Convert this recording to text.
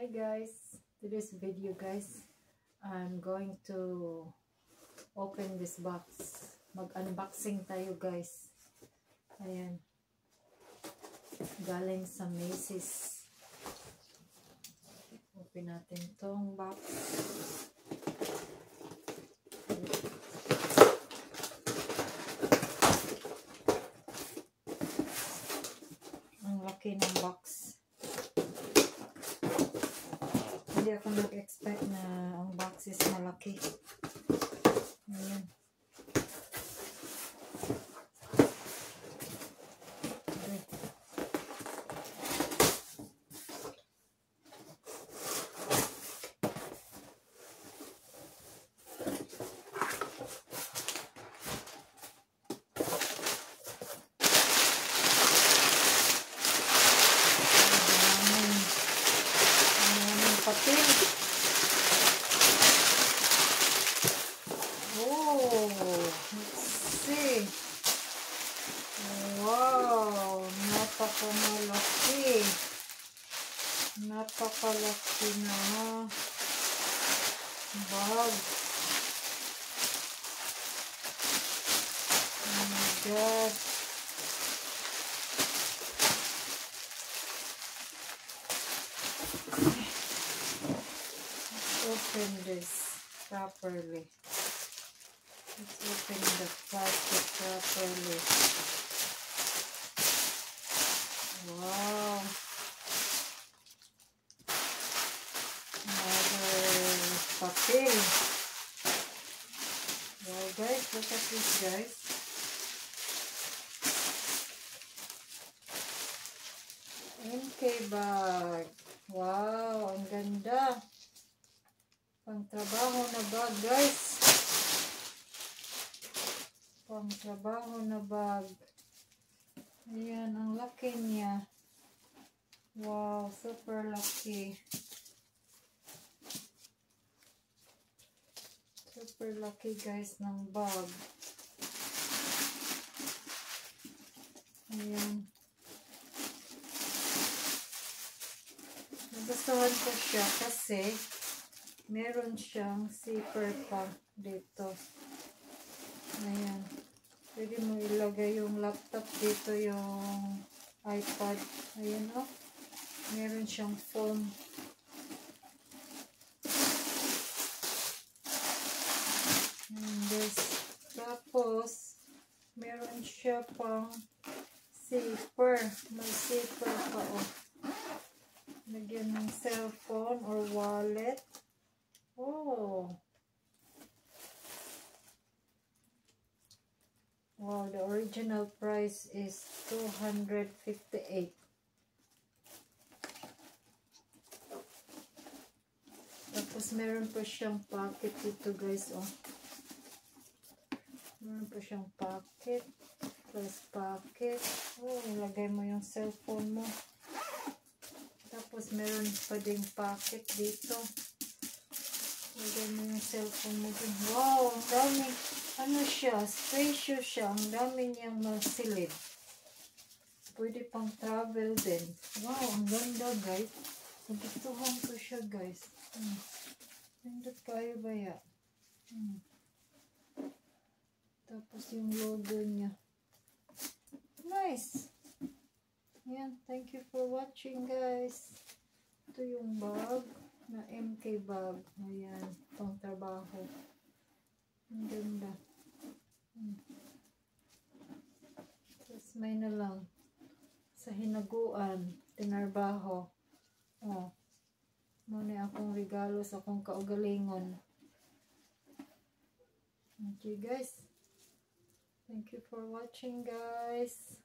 Hi guys, today's video guys, I'm going to open this box. Mag-unboxing tayo guys. Ayan. Galing sa Macy's. Open natin tong box. Ang laki ng box. Hindi ako nag-expect na ang box is malaki. Ayan. Okay. Papel. Oh, let's see. Wow, napakamalaki. Napakalaki na bag. Oh my God. Open this properly. Let's open the plastic properly. Wow. Another papel. Wow guys, look at this guys. MK bag. Wow, ang ganda. Pangtrabaho na bag guys. Pangtrabaho na bag. Ayan, ang laki niya. Wow, super laki. Super laki guys ng bag. Ayan. Nagustuhan ko siya kasi meron siyang zipper pa dito. Ayan. Pwede mo ilagay yung laptop dito, yung iPad. Ayan o. Meron siyang foam. And this. Tapos, meron siya pang zipper. May zipper pa o. Lagyan ng cellphone or wallet. Oh. Wow, the original price is $258. Tapos meron pa siyang pocket dito guys, oh. Meron pa siyang pocket. Plus pocket. Oh, ilagay mo yung cellphone mo. Tapos meron pa ding pocket dito. Ilagay mo yung cellphone mo dun. Wow, ang dami. Ano siya? Spacious siya. Ang dami niyang masilid. Pwede pang travel din. Wow, ang ganda guys. Nagustuhan ko siya guys. Ganda kayo ba ya? Tapos yung logo niya. Nice. Yan. Thank you for watching guys. Ito yung bag na MK bag. Ayan. Pang trabaho. Ang ganda. Tapos may na lang. Sa hinaguan. Tinarbaho. Oh. Muna akong regalo sa akong kaugalingon. Okay guys. Thank you for watching guys.